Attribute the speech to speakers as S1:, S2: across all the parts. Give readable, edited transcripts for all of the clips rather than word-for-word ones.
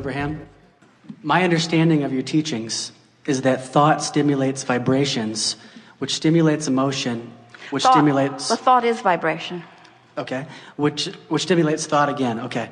S1: Abraham. My understanding of your teachings is that thought stimulates vibrations, which stimulates emotion, which stimulates...
S2: The thought is vibration.
S1: Okay, which stimulates thought again, okay.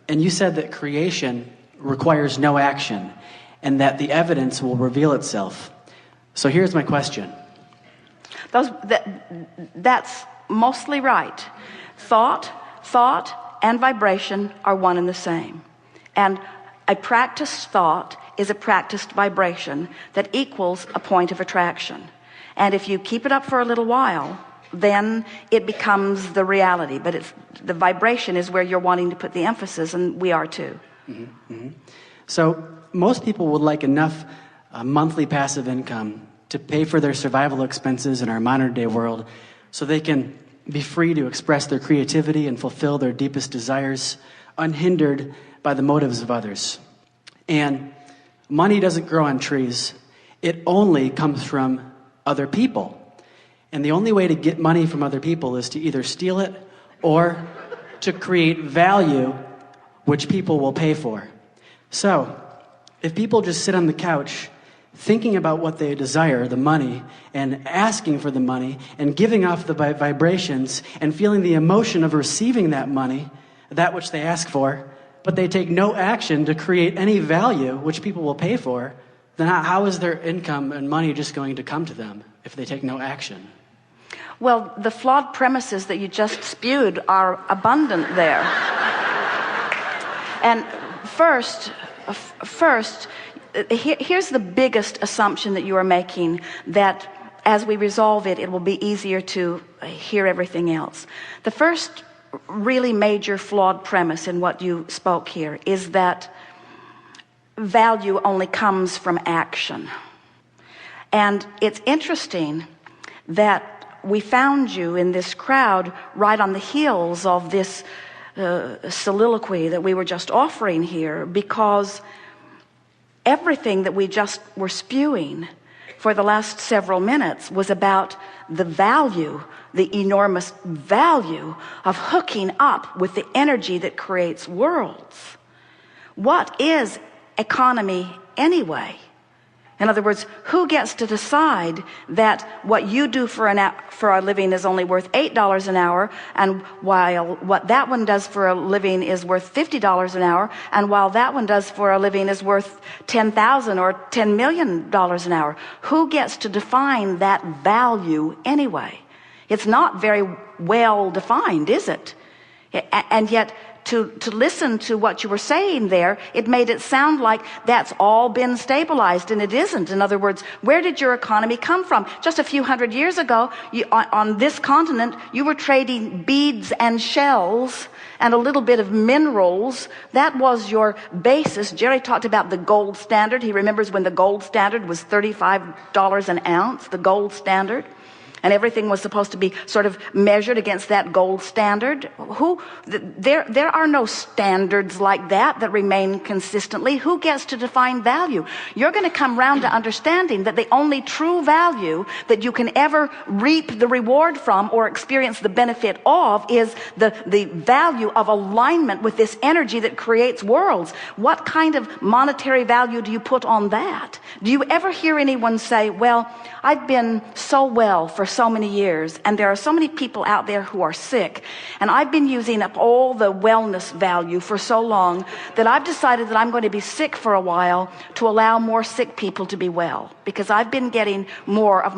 S1: And you said that creation requires no action, and that the evidence will reveal itself. So here's my question.
S2: That's mostly right. Thought and vibration are one and the same. And a practiced thought is a practiced vibration that equals a point of attraction. And if you keep it up for a little while, then it becomes the reality. But the vibration is where you're wanting to put the emphasis, and we are too.
S1: Mm-hmm. Mm-hmm. So most people would like enough monthly passive income to pay for their survival expenses in our modern day world so they can be free to express their creativity and fulfill their deepest desires unhindered by the motives of others. And money doesn't grow on trees. It only comes from other people. And the only way to get money from other people is to either steal it or to create value which people will pay for. So, if people just sit on the couch thinking about what they desire, the money, and asking for the money, and giving off the vibrations, and feeling the emotion of receiving that money, that which they ask for, but they take no action to create any value which people will pay for, then how is their income and money just going to come to them if they take no action?
S2: Well, the flawed premises that you just spewed are abundant there. And first, here's the biggest assumption that you are making, that as we resolve it, it will be easier to hear everything else. The first really major flawed premise in what you spoke here is that value only comes from action. And it's interesting that we found you in this crowd right on the heels of this soliloquy that we were just offering here, because everything that we just were spewing for the last several minutes was about the value, the enormous value of hooking up with the energy that creates worlds. What is economy anyway? In other words, who gets to decide that what you do for a living is only worth $8 an hour, and while what that one does for a living is worth $50 an hour, and while that one does for a living is worth $10,000 or $10 million an hour? Who gets to define that value anyway? It's not very well defined, is it? And yet, to listen to what you were saying there, it made it sound like that's all been stabilized, and it isn't. In other words, where did your economy come from? Just a few hundred years ago, on this continent, you were trading beads and shells and a little bit of minerals. That was your basis. Jerry talked about the gold standard. He remembers when the gold standard was $35 an ounce, the gold standard. And everything was supposed to be sort of measured against that gold standard. There are no standards like that remain consistently. Who gets to define value? You're going to come round to understanding that the only true value that you can ever reap the reward from or experience the benefit of is the value of alignment with this energy that creates worlds. What kind of monetary value do you put on that? Do you ever hear anyone say, well, I've been so well for so many years, and there are so many people out there who are sick, and I've been using up all the wellness value for so long that I've decided that I'm going to be sick for a while to allow more sick people to be well, because I've been getting more of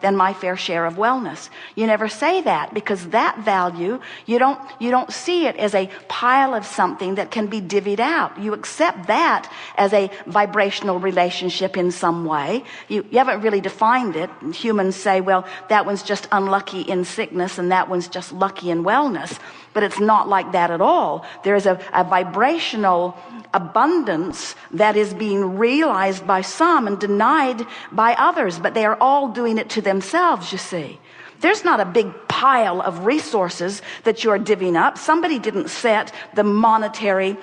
S2: than my fair share of wellness. You never say that, because that value, you don't see it as a pile of something that can be divvied out. You accept that as a vibrational relationship in some way. You haven't really defined it. Humans say, well, that one's just unlucky in sickness and that one's just lucky in wellness. But it's not like that at all. There is a vibrational abundance that is being realized by some and denied by others, but they are all doing it to themselves, you see. There's not a big pile of resources that you're divvying up. Somebody didn't set the monetary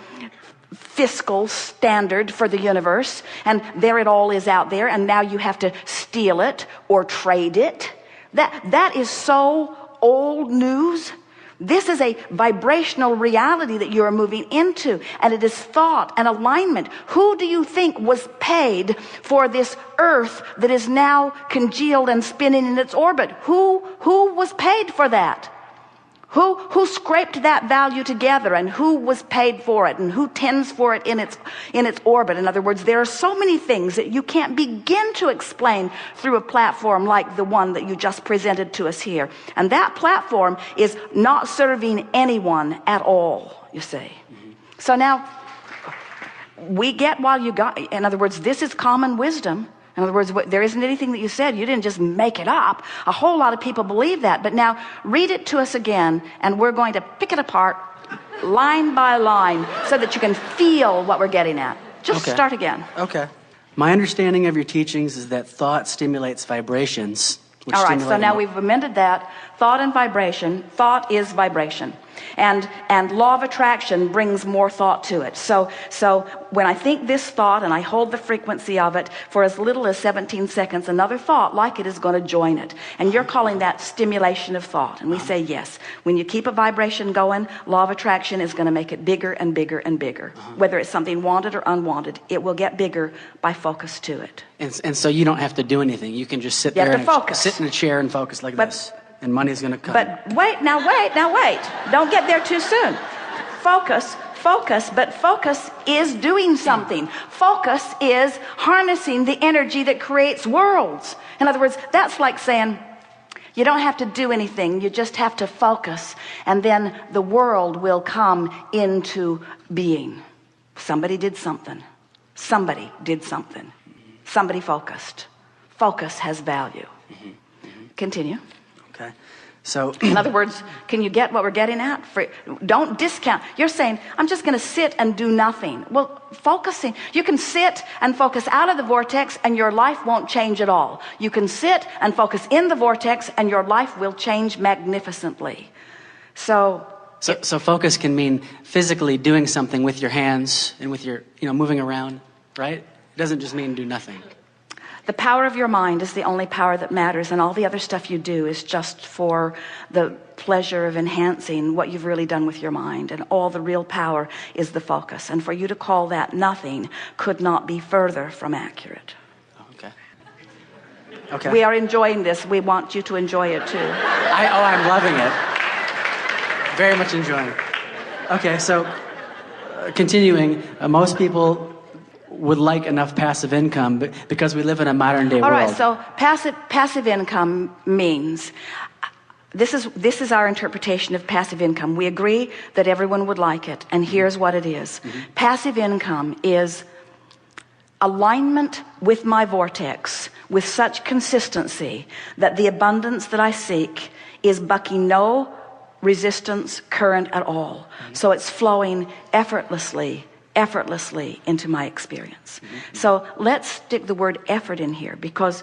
S2: fiscal standard for the universe, and there it all is out there, and now you have to steal it or trade it. That is so old news This is a vibrational reality that you are moving into, and it is thought and alignment. Who do you think was paid for this earth that is now congealed and spinning in its orbit? Who was paid for that? Who scraped that value together, and who was paid for it, and who tends for it in its orbit? In other words, there are so many things that you can't begin to explain through a platform like the one that you just presented to us here. And that platform is not serving anyone at all, you see. So now, we get while you got, in other words, this is common wisdom. In other words, there isn't anything that you said. You didn't just make it up. A whole lot of people believe that. But now read it to us again, and we're going to pick it apart line by line so that you can feel what we're getting at. Just start again.
S1: Okay. My understanding of your teachings is that thought stimulates vibrations.
S2: All right, so now we've amended that. Thought and vibration. Thought is vibration. And law of attraction brings more thought to it. So when I think this thought and I hold the frequency of it for as little as 17 seconds, another thought like it is going to join it. And you're calling that stimulation of thought. And we say yes. When you keep a vibration going, law of attraction is going to make it bigger and bigger and bigger. Whether it's something wanted or unwanted, it will get bigger by focus to it.
S1: And so you don't have to do anything. You can just sit there and sit in a chair and focus like this. And money's going to come.
S2: But wait. Don't get there too soon. Focus, but focus is doing something. Focus is harnessing the energy that creates worlds. In other words, that's like saying, you don't have to do anything. You just have to focus. And then the world will come into being. Somebody did something. Somebody did something. Somebody focused. Focus has value. Continue.
S1: Okay. So,
S2: in other words, can you get what we're getting at? Don't discount. You're saying, I'm just going to sit and do nothing. Well, focusing. You can sit and focus out of the vortex and your life won't change at all. You can sit and focus in the vortex and your life will change magnificently. So
S1: focus can mean physically doing something with your hands and with your, moving around, right? It doesn't just mean do nothing.
S2: The power of your mind is the only power that matters, and all the other stuff you do is just for the pleasure of enhancing what you've really done with your mind. And all the real power is the focus. And for you to call that nothing could not be further from accurate.
S1: Okay.
S2: We are enjoying this. We want you to enjoy it too.
S1: I'm loving it. Very much enjoying it. Okay, so continuing, most people would like enough passive income because we live in a modern day world.
S2: All right, so passive income means, this is our interpretation of passive income. We agree that everyone would like it, and here's what it is. Passive income is alignment with my vortex with such consistency that the abundance that I seek is bucking no resistance current at all. So it's flowing effortlessly into my experience. So let's stick the word effort in here, because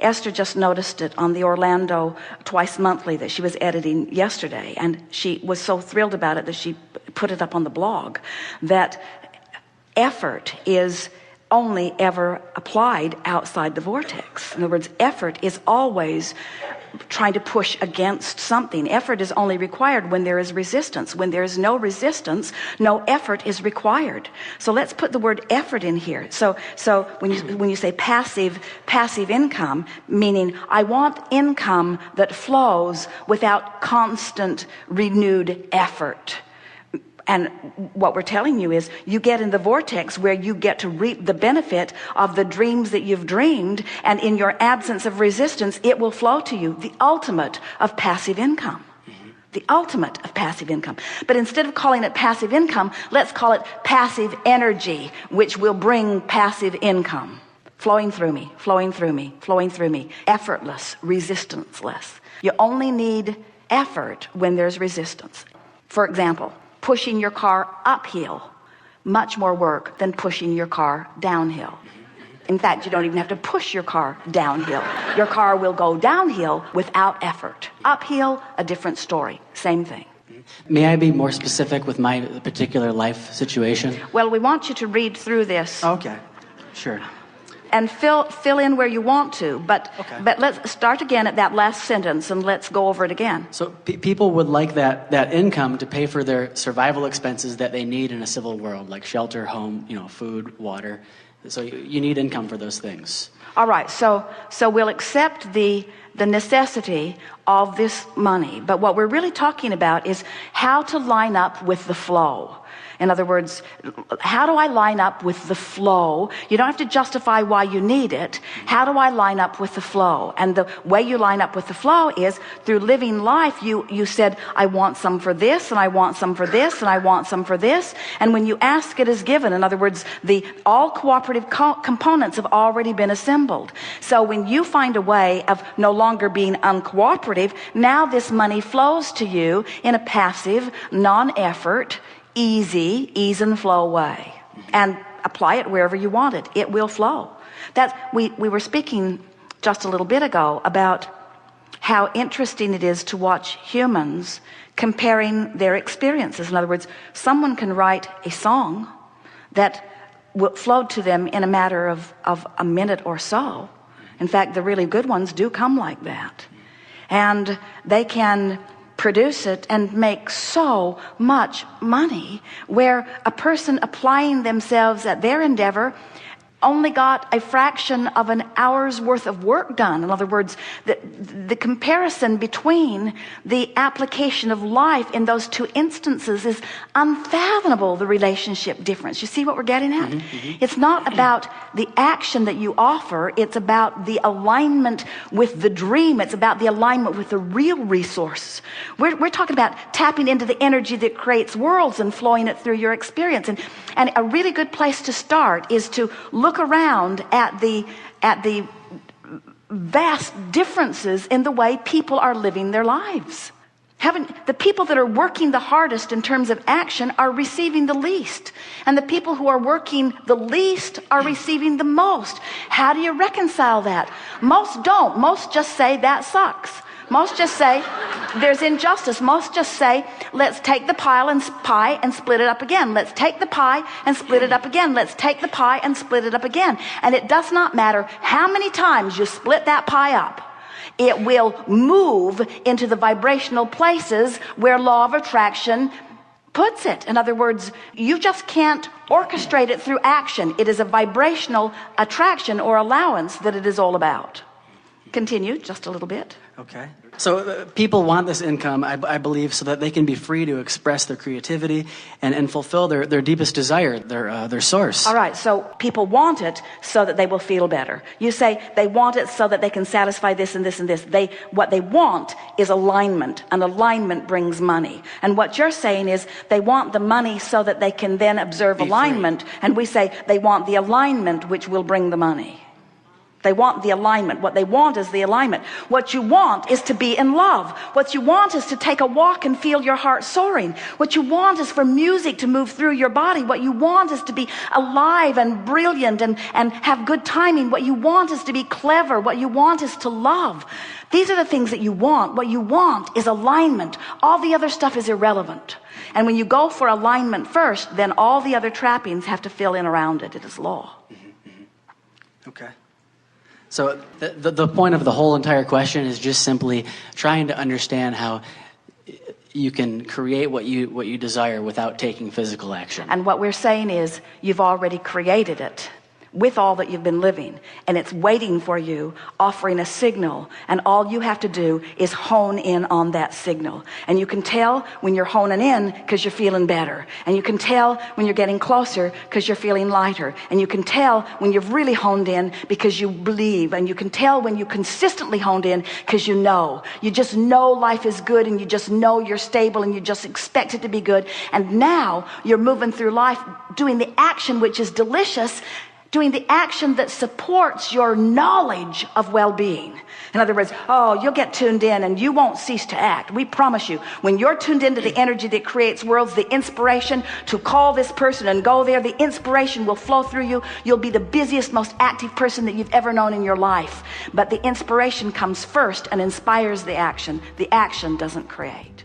S2: Esther just noticed it on the Orlando Twice Monthly that she was editing yesterday, and she was so thrilled about it that she put it up on the blog, that effort is only ever applied outside the vortex. In other words, effort is always trying to push against something. Effort is only required when there is resistance. When there is no resistance, no effort is required. So let's put the word effort in here. So when you say passive income, meaning I want income that flows without constant renewed effort. And what we're telling you is you get in the vortex where you get to reap the benefit of the dreams that you've dreamed, and in your absence of resistance, it will flow to you. The ultimate of passive income. The ultimate of passive income. But instead of calling it passive income, let's call it passive energy, which will bring passive income. Flowing through me, flowing through me, flowing through me. Effortless, resistanceless. You only need effort when there's resistance. For example, pushing your car uphill, much more work than pushing your car downhill. In fact, you don't even have to push your car downhill. Your car will go downhill without effort. Uphill, a different story. Same thing.
S1: May I be more specific with my particular life situation?
S2: Well, we want you to read through this.
S1: Okay, sure.
S2: and fill in where you want to. But let's start again at that last sentence and let's go over it again.
S1: So people would like that income to pay for their survival expenses that they need in a civil world, like shelter, home, food, water. So you need income for those things.
S2: All right, so we'll accept the necessity of this money. But what we're really talking about is how to line up with the flow. In other words, how do I line up with the flow? You don't have to justify why you need it. How do I line up with the flow? And the way you line up with the flow is through living life. You said, I want some for this, and I want some for this, and I want some for this. And when you ask, it is given. In other words, all cooperative components have already been assembled. So when you find a way of no longer being uncooperative, now this money flows to you in a passive, non-effort, ease and flow way, and apply it wherever you want it. It will flow. We were speaking just a little bit ago about how interesting it is to watch humans comparing their experiences. In other words, someone can write a song that flowed to them in a matter of a minute or so. In fact, the really good ones do come like that. And they can produce it and make so much money, where a person applying themselves at their endeavor only got a fraction of an hour's worth of work done. In other words, the comparison between the application of life in those two instances is unfathomable, the relationship difference. You see what we're getting at? It's not about the action that you offer. It's about the alignment with the dream. It's about the alignment with the real resource. We're talking about tapping into the energy that creates worlds and flowing it through your experience. And a really good place to start is to look around at the vast differences in the way people are living their lives. The people that are working the hardest in terms of action are receiving the least, and the people who are working the least are receiving the most. How do you reconcile that? Most don't. Most just say that sucks. Most just say there's injustice. Most just say, let's take the pie and split it up again. Let's take the pie and split it up again. Let's take the pie and split it up again. And it does not matter how many times you split that pie up. It will move into the vibrational places where law of attraction puts it. In other words, you just can't orchestrate it through action. It is a vibrational attraction or allowance that it is all about. Continue just a little bit.
S1: Okay. So people want this income, I believe, so that they can be free to express their creativity and fulfill their deepest desire, their source.
S2: All right, so people want it so that they will feel better. You say they want it so that they can satisfy this and this and this. What they want is alignment, and alignment brings money. And what you're saying is they want the money so that they can then observe alignment. And we say they want the alignment which will bring the money. They want the alignment. What they want is the alignment. What you want is to be in love. What you want is to take a walk and feel your heart soaring. What you want is for music to move through your body. What you want is to be alive and brilliant and have good timing. What you want is to be clever. What you want is to love. These are the things that you want. What you want is alignment. All the other stuff is irrelevant. And when you go for alignment first, then all the other trappings have to fill in around it. It is law.
S1: Okay. So the point of the whole entire question is just simply trying to understand how you can create what you desire without taking physical action.
S2: And what we're saying is you've already created it with all that you've been living, and it's waiting for you, offering a signal, and all you have to do is hone in on that signal. And you can tell when you're honing in because you're feeling better, and you can tell when you're getting closer because you're feeling lighter, and you can tell when you've really honed in because you believe, and you can tell when you consistently honed in because you just know life is good, and you just know you're stable, and you just expect it to be good. And now you're moving through life doing the action which is delicious, doing the action that supports your knowledge of well-being. In other words, you'll get tuned in and you won't cease to act. We promise you, when you're tuned into the energy that creates worlds, the inspiration to call this person and go there, the inspiration will flow through you. You'll be the busiest, most active person that you've ever known in your life. But the inspiration comes first and inspires the action. The action doesn't create.